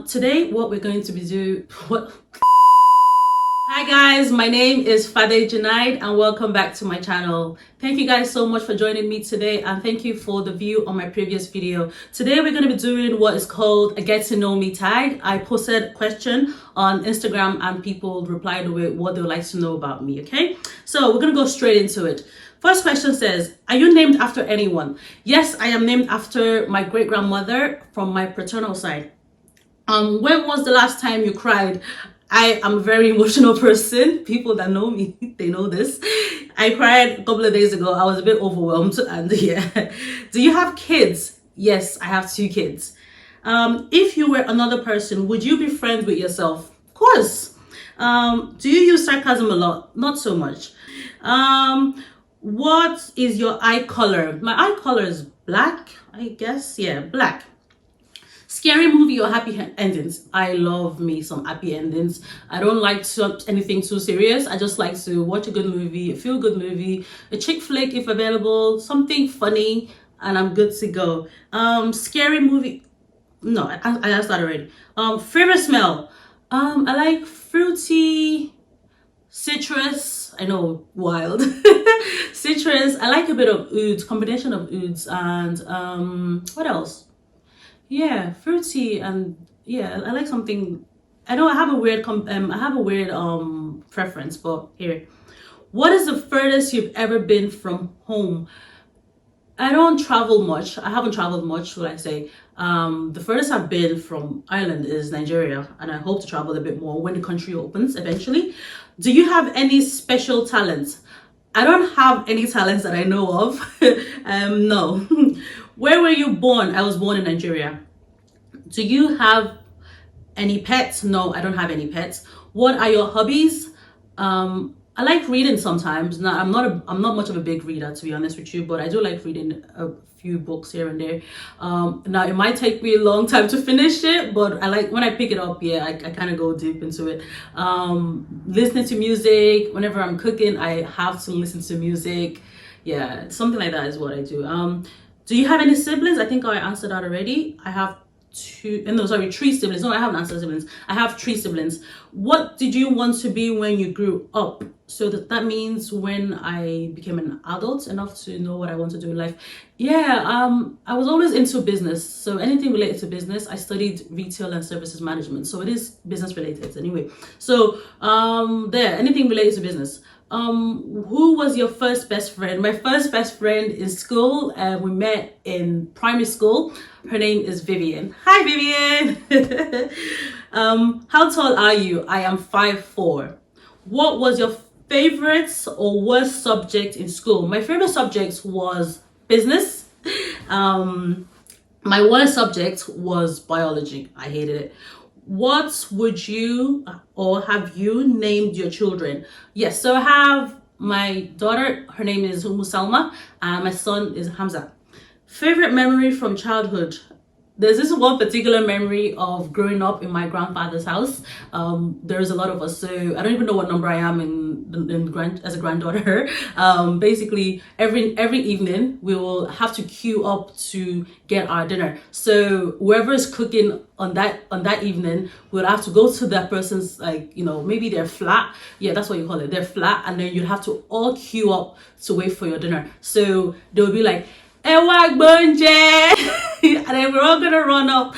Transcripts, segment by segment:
Today what we're going to be doing, Hi guys, my name is Fade Junaid and welcome back to my channel. Thank you guys so much for joining me today and thank you for the view on my previous video. Today we're going to be doing what is called a get to know me tag. I posted a question on Instagram and people replied with what they would like to know about me, okay? So we're going to go straight into it. First question says, are you named after anyone? Yes, I am named after my great-grandmother from my paternal side. When was the last time you cried? I am a very emotional person. People that know me, they know this. I cried a couple of days ago. I was a bit overwhelmed and yeah. Do you have kids? Yes, I have 2 kids. If you were another person, would you be friends with yourself? Of course. Do you use sarcasm a lot? Not so much. What is your eye color? My eye color is black, I guess. Yeah, black. Scary movie or happy endings? I love me some happy endings. I don't like anything too serious. I just like to watch a good movie, a feel-good movie, a chick flick if available, something funny, and I'm good to go. Scary movie? No, I asked that already. Favorite smell? I like fruity, citrus. I know, wild. Citrus. I like a bit of ouds, combination of ouds, and what else? Yeah, fruity, and yeah, I like something. I know I have a weird preference, but here, what is the furthest you've ever been from home? I don't travel much. I haven't traveled much, should I say. The furthest I've been from Ireland is Nigeria, and I hope to travel a bit more when the country opens eventually. Do you have any special talents? I don't have any talents that I know of. No. Where were you born? I was born in Nigeria. Do you have any pets? No, I don't have any pets. What are your hobbies? I like reading sometimes. Now, I'm not much of a big reader, to be honest with you, but I do like reading a few books here and there. Now, it might take me a long time to finish it, but I like when I pick it up. Yeah, I kind of go deep into it. Listening to music whenever I'm cooking, I have to listen to music. Yeah, something like that is what I do. Do you have any siblings? I think I answered that already. I have 3 siblings. No, I haven't answered siblings. I have 3 siblings. What did you want to be when you grew up? So that means when I became an adult enough to know what I want to do in life. Yeah, I was always into business. So anything related to business. I studied retail and services management. So it is business related anyway. So anything related to business. Who was your first best friend? My first best friend in school, we met in primary school. Her name is Vivian. Hi Vivian. How tall are you? I am 5'4". What was your favorite or worst subject in school? My favorite subject was business. My worst subject was biology. I hated it. What would you or have you named your children? Yes, so I have my daughter, her name is Salma, and my son is Hamza. Favorite memory from childhood? There's this one particular memory of growing up in my grandfather's house. There's a lot of us, so I don't even know what number I am as a granddaughter. Basically, every evening we will have to queue up to get our dinner. So whoever is cooking on that evening, we'll have to go to that person's, like, maybe their flat. Yeah, that's what you call it, their flat, and then you'd have to all queue up to wait for your dinner. So they would be like, Ewag Bonje! And then we're all gonna run up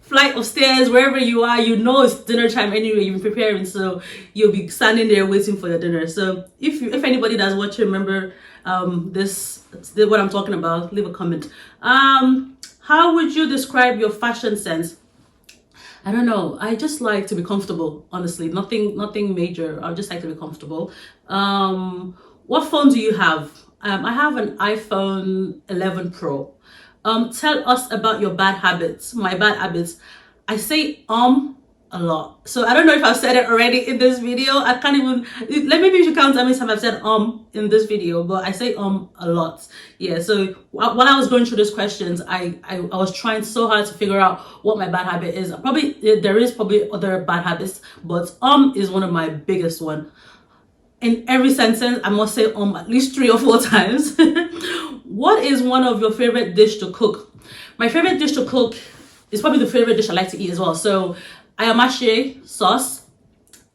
flight of stairs wherever you are. It's dinner time anyway. You've been preparing, so you'll be standing there waiting for your dinner. So if anybody that's watching remember what I'm talking about, leave a comment. How would you describe your fashion sense? I don't know. I just like to be comfortable. Honestly, nothing major. I just like to be comfortable. What phone do you have? I have an iPhone 11 Pro. Tell us about your bad habits. My bad habits. I say a lot. So I don't know if I've said it already in this video. I can't even, maybe you should count how many times I've said in this video, but I say a lot. Yeah, so while I was going through these questions, I was trying so hard to figure out what my bad habit is. There is probably other bad habits, but is one of my biggest one. In every sentence, I must say at least 3 or 4 times. What is one of your favorite dish to cook? My favorite dish to cook it's probably the favorite dish I like to eat as well. So ayamashi sauce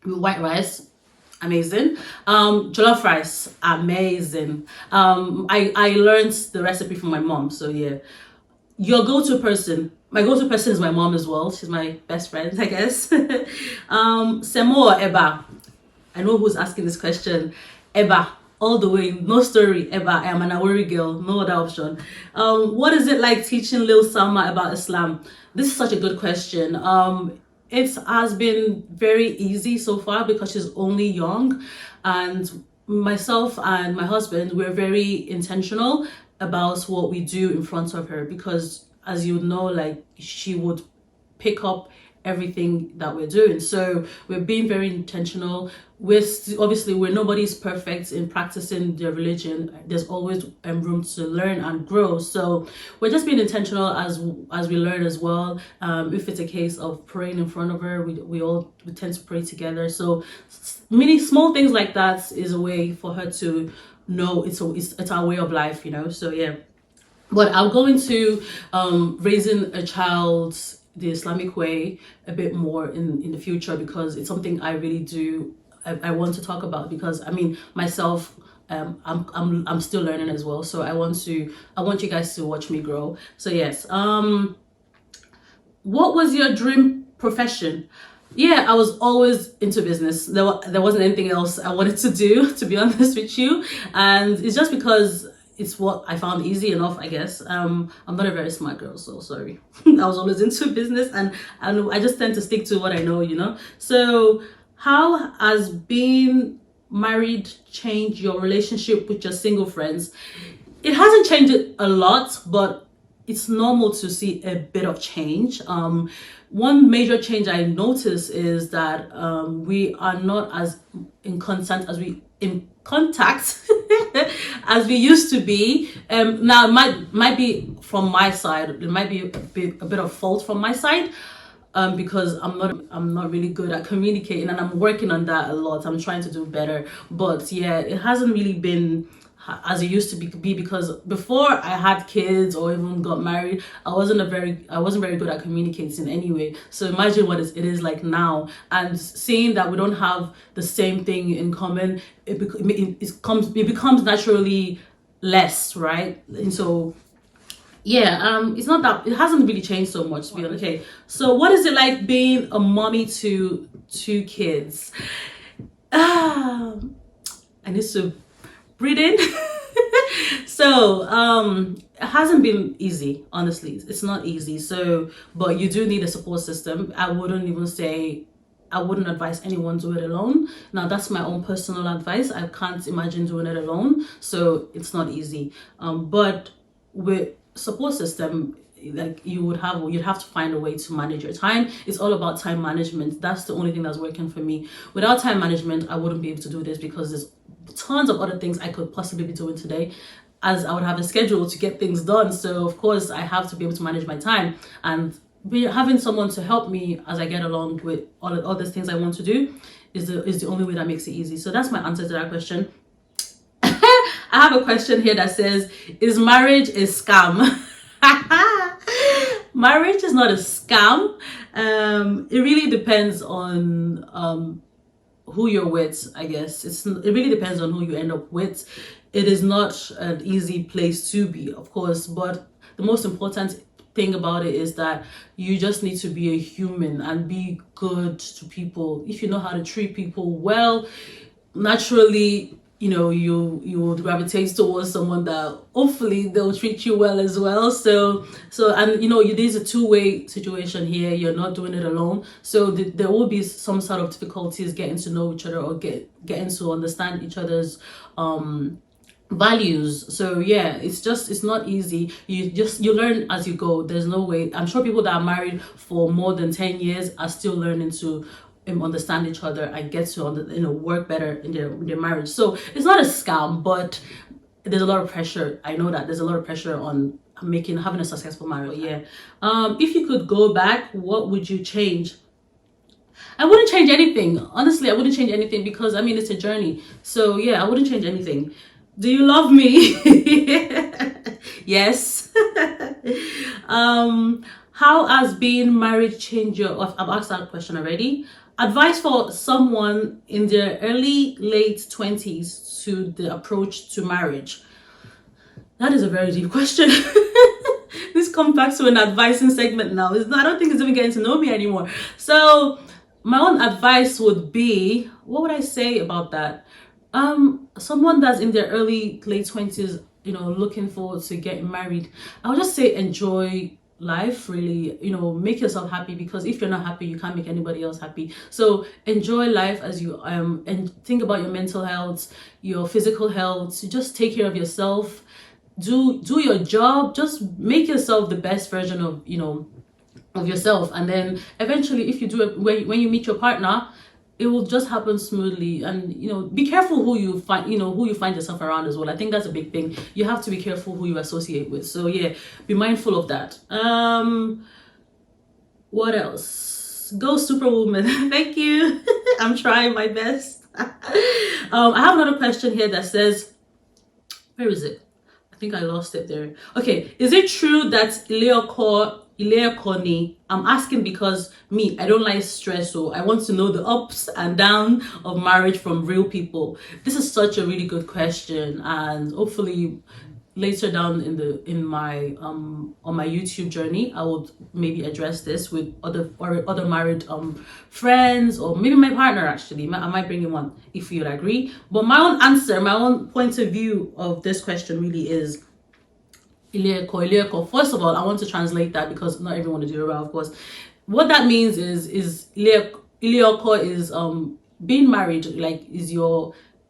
with white rice, amazing. Jollof rice, amazing. I learned the recipe from my mom, so yeah. Your go-to person, my go-to person is my mom as well. She's my best friend, I guess. Semo or eba? I know who's asking this question. Eba, all the way, no story. Eba, I am an Awori girl, no other option. What is it like teaching Lil Salma about Islam? This is such a good question. It has been very easy so far because she's only young, and myself and my husband, we're very intentional about what we do in front of her, because as you know, like, she would pick up everything that we're doing. So we're being very intentional. Obviously we're nobody's perfect in practicing their religion. There's always room to learn and grow. So we're just being intentional as we learn as well. If it's a case of praying in front of her, we tend to pray together. So many small things like that is a way for her to know it's our way of life, you know. So yeah. But I'll go into raising a child the Islamic way a bit more in the future, because it's something I really do. I want to talk about, because I mean, myself, I'm still learning as well. So I want you guys to watch me grow. So yes. What was your dream profession? Yeah, I was always into business. There wasn't anything else I wanted to do, to be honest with you. And it's just because it's what I found easy enough, I guess. I'm not a very smart girl, so sorry. I was always into business, and I just tend to stick to what I know, you know. So how has being married changed your relationship with your single friends? It hasn't changed it a lot, but it's normal to see a bit of change. One major change I noticed is that we are not as in contact as we used to be. Now it might be from my side. It might be a bit of fault from my side, because I'm not really good at communicating, and I'm working on that a lot. I'm trying to do better, but yeah, it hasn't really been as it used to be, because before I had kids or even got married, I wasn't very good at communicating anyway. So imagine what it is like now, and seeing that we don't have the same thing in common, it becomes naturally less, right? And so yeah, it's not that it hasn't really changed so much, to be honest. Okay, so what is it like being a mommy to 2 kids? I need to breathe in. So it hasn't been easy, honestly. It's not easy. So, but you do need a support system. I wouldn't advise anyone do it alone. Now that's my own personal advice. I can't imagine doing it alone, so it's not easy. But with support system, like, you'd have to find a way to manage your time. It's all about time management. That's the only thing that's working for me. Without time management, I wouldn't be able to do this, because there's tons of other things I could possibly be doing today, as I would have a schedule to get things done. So of course I have to be able to manage my time, and having someone to help me as I get along with all these things I want to do is the only way that makes it easy. So that's my answer to that question. I have a question here that says, is marriage a scam? Marriage is not a scam. It really depends on who you're with, I guess. It really depends on who you end up with. It is not an easy place to be, of course, but the most important thing about it is that you just need to be a human and be good to people. If you know how to treat people well, naturally, you know, you would gravitate towards someone that hopefully they'll treat you well as well. So and you know, there's a two-way situation here. You're not doing it alone, so there will be some sort of difficulties getting to know each other, or getting to understand each other's values. So yeah, it's not easy. You learn as you go. There's no way. I'm sure people that are married for more than 10 years are still learning to understand each other and get to work better in their marriage. So it's not a scam, but there's a lot of pressure. I know that there's a lot of pressure on having a successful marriage. Yeah. If you could go back, what would you change? I wouldn't change anything. Honestly, I wouldn't change anything, because I mean, it's a journey. So yeah, I wouldn't change anything. Do you love me? Yes. How has being married changed your... I've asked that question already. Advice for someone in their late 20s to the approach to marriage. That is a very deep question. This comes back to an advising segment now. I don't think it's even getting to know me anymore. So my own advice would be, what would I say about that? Someone that's in their late 20s, looking forward to getting married, I would just say enjoy life, really. Make yourself happy, because if you're not happy, you can't make anybody else happy. So enjoy life as you and think about your mental health, your physical health. Just take care of yourself. Do your job. Just make yourself the best version of yourself, and then eventually, if you do it, when you meet your partner, it will just happen smoothly. And be careful who you find yourself around as well. I think that's a big thing. You have to be careful who you associate with. So yeah, be mindful of that. What else? Go Superwoman. Thank you. I'm trying my best. I have another question here that says, where is it? I think I lost it there. Okay, is it true that Ileokoni? I'm asking because I don't like stress, so I want to know the ups and downs of marriage from real people. This is such a really good question, and hopefully later down in my on my YouTube journey, I would maybe address this with other married friends, or maybe my partner. Actually, I might bring in one if you'd agree. But my own answer, my own point of view of this question really is Ileko. First of all, I want to translate that, because not everyone is Yoruba, of course. What that means is Ileko is being married.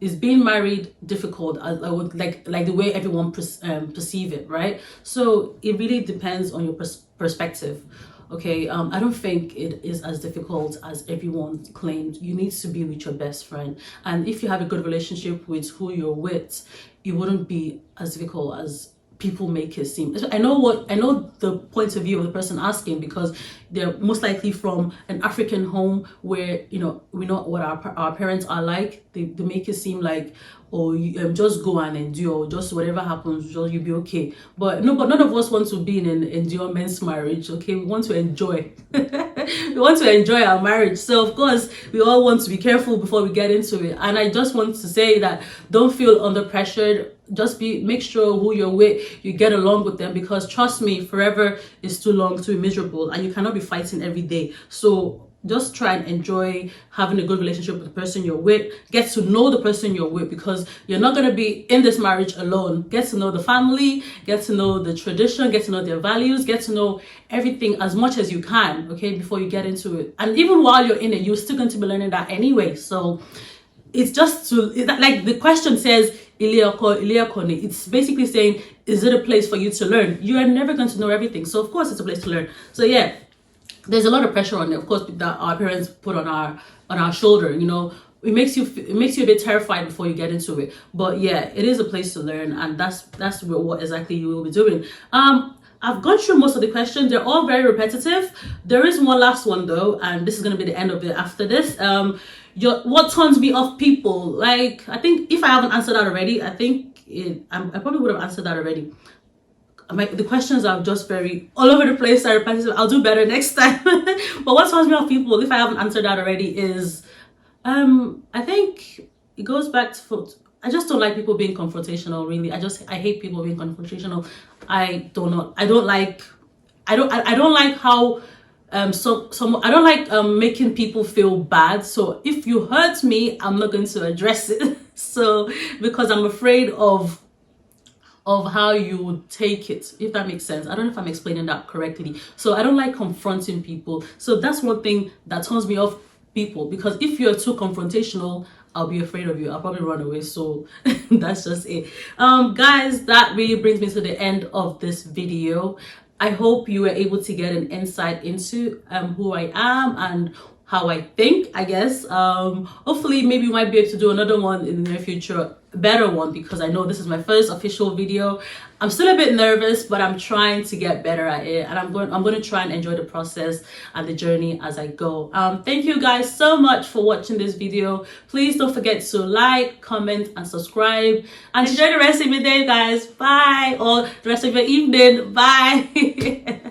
Is being married difficult? I would like the way everyone perceive it, right? So it really depends on your perspective. Okay, I don't think it is as difficult as everyone claims. You need to be with your best friend, and if you have a good relationship with who you're with, it wouldn't be as difficult as people make it seem. I know the point of view of the person asking, because they're most likely from an African home where we know what our parents are like. They make it seem like, you just go and endure, just whatever happens, just you'll be okay. But none of us want to be in an endurance marriage. Okay, we want to enjoy. We want to enjoy our marriage. So of course we all want to be careful before we get into it. And I just want to say that don't feel under pressure. Just make sure who you're with, you get along with them, because trust me, forever is too long to be miserable, and you cannot be fighting every day. So just try and enjoy having a good relationship with the person you're with. Get to know the person you're with, because you're not going to be in this marriage alone. Get to know the family, get to know the tradition, get to know their values, get to know everything as much as you can, okay, before you get into it. And even while you're in it, you're still going to be learning that anyway. So it's just like the question says, Iliakone. It's basically saying, is it a place for you to learn? You are never going to know everything. So of course it's a place to learn. So yeah, there's a lot of pressure on it, of course, that our parents put on our shoulder. It makes you a bit terrified before you get into it. But yeah, it is a place to learn, and that's what exactly you will be doing. I've gone through most of the questions. They're all very repetitive. There is one last one though, and this is going to be the end of it after this. What turns me off people? Like, I think if I haven't answered that already, I probably would have answered that already. The questions are just very all over the place. Are repetitive. I'll do better next time. But what turns me off people, if I haven't answered that already, is I think it goes back to, I just don't like people being confrontational, really. I hate people being confrontational. I don't like how I don't like making people feel bad. So if you hurt me, I'm not going to address it. So because I'm afraid of how you would take it, if that makes sense. I don't know if I'm explaining that correctly. So I don't like confronting people. So that's one thing that turns me off people, because if you're too confrontational, I'll be afraid of you. I'll probably run away. So that's just it. Guys, that really brings me to the end of this video. I hope you were able to get an insight into who I am and how I think, I guess. Hopefully maybe we might be able to do another one in the near future, a better one, because I know this is my first official video. I'm still a bit nervous, but I'm trying to get better at it, and I'm going to try and enjoy the process and the journey as I go. Thank you guys so much for watching this video. Please don't forget to like, comment, and subscribe, and enjoy the rest of your day, guys. Bye. Or the rest of your evening. Bye.